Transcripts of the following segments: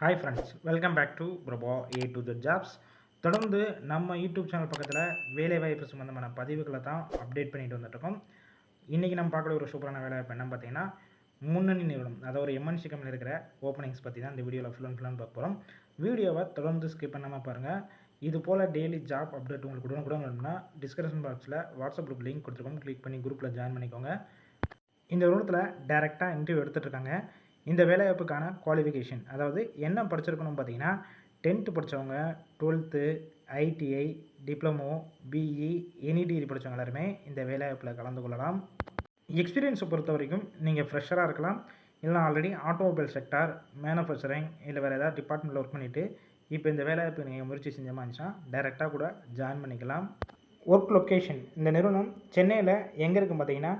Hi friends, welcome back to Prabha A to the jobs. தொடர்ந்து நம்ம YouTube channel பக்கத்தில் வேலைவாய்ப்பு சம்மந்தமான பதிவுகளை தான் அப்டேட் பண்ணிட்டு வந்துட்டுருக்கோம். இன்றைக்கி நம்ம பார்க்குற ஒரு சூப்பரான வேலைவாய்ப்பு என்னன்னு பார்த்தீங்கன்னா, முன்னணி நிறுவனம், அதாவது ஒரு எம்என்சி கம்பெனி இருக்கிற ஓப்பனிங்ஸ் பற்றி தான் இந்த வீடியோவில் ஃபுல் அண்ட் பார்க்க போகிறோம். வீடியோவை தொடர்ந்து ஸ்கிப் பண்ணாமல் பாருங்கள். இது போல் டெய்லி ஜாப் அப்டேட் உங்களுக்கு உடனுக்குடன் வேணும்னா டிஸ்கிரிப்ஷன் பாக்ஸில் வாட்ஸ்அப் குரூப் லிங்க் கொடுத்துருக்கோம். கிளிக் பண்ணி குரூப்பில் ஜாயின் பண்ணிக்கோங்க. இந்த நிறுவனத்தில் டைரெக்டாக இன்டர்வியூ எடுத்துகிட்ருக்காங்க. இந்த வேலைவாய்ப்புக்கான குவாலிஃபிகேஷன், அதாவது என்ன படிச்சிருக்கணும் பார்த்தீங்கன்னா, 10th படித்தவங்க, 12th, ITI, diploma, BE, any degree படித்தவங்க எல்லாருமே இந்த வேலைவாய்ப்பில் கலந்து கொள்ளலாம். எக்ஸ்பீரியன்ஸை பொறுத்த வரைக்கும் நீங்கள் ஃப்ரெஷராக இருக்கலாம், இல்லைனா ஆல்ரெடி ஆட்டோமொபைல் செக்டார், மேனுஃபேக்சரிங் இல்லை வேறு ஏதாவது டிபார்ட்மெண்ட்டில் ஒர்க் பண்ணிவிட்டு இப்போ இந்த வேலைவாய்ப்பு நீங்கள் முயற்சி செஞ்ச மாதிரி இருந்துச்சுன்னா டைரெக்டாக கூட ஜாயின் பண்ணிக்கலாம். ஒர்க் லொக்கேஷன், இந்த நிறுவனம் சென்னையில் எங்கே இருக்குன்னு பார்த்தீங்கன்னா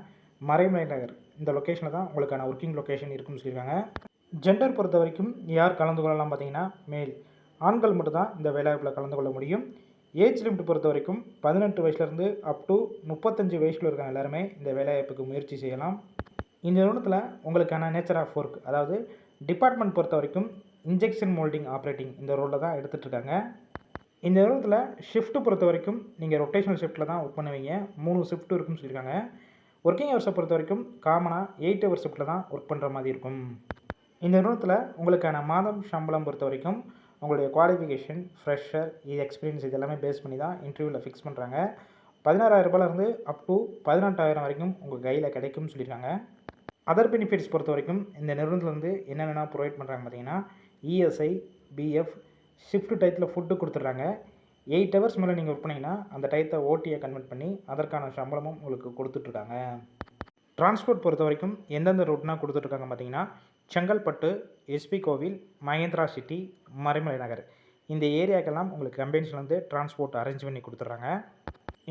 மறைமலை நகர், இந்த லொக்கேஷனில் தான் உங்களுக்கான ஒர்க்கிங் லொக்கேஷன் இருக்குன்னு சொல்லியிருக்காங்க. ஜெண்டர் பொறுத்த வரைக்கும் யார் கலந்து கொள்ளலாம் பார்த்தீங்கன்னா மேல், ஆண்கள் மட்டும் தான் இந்த வேலைவாய்ப்பில் கலந்து கொள்ள முடியும். ஏஜ் லிமிட் பொறுத்த வரைக்கும் 18 வயசுலேருந்து அப் டு 35 வயசுக்குள்ள இருக்காங்க எல்லாருமே இந்த வேலைவாய்ப்புக்கு முயற்சி செய்யலாம். இந்த நிறுவனத்தில் உங்களுக்கான நேச்சர் ஆஃப் ஒர்க், அதாவது டிபார்ட்மெண்ட் பொறுத்த வரைக்கும் இன்ஜெக்ஷன் மோல்டிங் ஆப்ரேட்டிங் இந்த ரோலில் தான் எடுத்துகிட்ருக்காங்க. இந்த நிறுவனத்தில் ஷிஃப்ட்டு பொறுத்த வரைக்கும் நீங்கள் ரொட்டேஷனல் ஷிஃப்ட்டில் தான் ஒர்க் பண்ணுவீங்க. 3 ஷிஃப்ட் இருக்குன்னு சொல்லியிருக்காங்க. ஒர்க்கிங் ஹவர்ஸை பொறுத்த வரைக்கும் காமனாக 8 ஹவர் ஷிஃப்ட்டில் தான் ஒர்க் பண்ணுற மாதிரி இருக்கும். இந்த நிறுவனத்தில் உங்களுக்கான மாதம் சம்பளம் பொறுத்த வரைக்கும் உங்களுடைய குவாலிஃபிகேஷன், ஃப்ரெஷர், எக்ஸ்பீரியன்ஸ் இது எல்லாமே பேஸ் பண்ணி தான் இன்டர்வியூவில் ஃபிக்ஸ் பண்ணுறாங்க. 16,000 ரூபாயிலேருந்து அப் டு 18,000 வரைக்கும் உங்கள் கையில் கிடைக்கும்னு சொல்லியிருக்காங்க. அதர் பெனிஃபிட்ஸ் பொறுத்த வரைக்கும் இந்த நிறுவனத்தில் வந்து என்னென்ன ப்ரொவைட் பண்ணுறாங்க பார்த்தீங்கன்னா, இஎஸ்ஐ, பிஎஃப், ஷிஃப்ட் டயத்தில் ஃபுட்டு கொடுத்துட்றாங்க. 8 ஹவர்ஸ் மேலே நீங்கள் ஒர்க் பண்ணிங்கன்னா அந்த டயத்தை ஓடியை கன்வெர்ட் பண்ணி அதற்கான சம்பளமும் உங்களுக்கு கொடுத்துட்ருக்காங்க. டிரான்ஸ்போர்ட் பொறுத்த வரைக்கும் எந்தெந்த ரூட்னா கொடுத்துட்ருக்காங்க பார்த்தீங்கன்னா, செங்கல்பட்டு, எஸ்பி கோவில், மகேந்திரா சிட்டி, மறைமலை நகர், இந்த ஏரியாக்கெல்லாம் உங்களுக்கு கம்பெனிஸ்லேருந்து டிரான்ஸ்போர்ட் அரேஞ்ச் பண்ணி கொடுத்துட்றாங்க.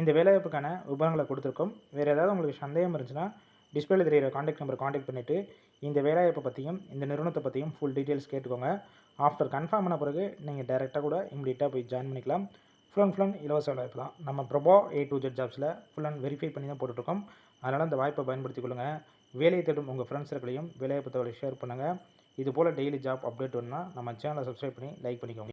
இந்த வேலைவாய்ப்புக்கான விவரங்களை கொடுத்துருக்கோம். வேறு ஏதாவது உங்களுக்கு சந்தேகம் இருந்துச்சுன்னா டிஸ்பிளேல தெரியிற காண்டாக்ட் நம்பர் காண்டாக்ட் பண்ணிவிட்டு இந்த வேலைவாய்ப்பை பற்றியும் இந்த நிறுவனத்தை பற்றியும் ஃபுல் டீட்டெயில்ஸ் கேட்டுக்கோங்க. ஆஃப்டர் கன்ஃபார்ம் பண்ண பிறகு நீங்கள் டைரெக்டாக கூட இமீடியட்டாக போய் ஜாயின் பண்ணிக்கலாம். ஃபுல் அண்ட் இலவச வாய்ப்பு தான். நம்ம பிரபா A to Z ஜாப்ஸில் ஃபுல் அண்ட் வெரிஃபை பண்ணி தான் போட்டுட்ருக்கோம். அதனால் இந்த வாய்ப்பை பயன்படுத்திக் கொள்ளுங்கள். வேலையை தேடும் உங்கள் ஃப்ரெண்ட்ஸ் இருக்களையும் வேலைவாய்ப்பு தகவலை ஷேர் பண்ணுங்கள். இது போல் டெய்லி ஜாப் அப்டேட் வேணும்னா நம்ம சேனலை சப்ஸ்கிரைப் பண்ணி லைக் பண்ணிக்கோங்க.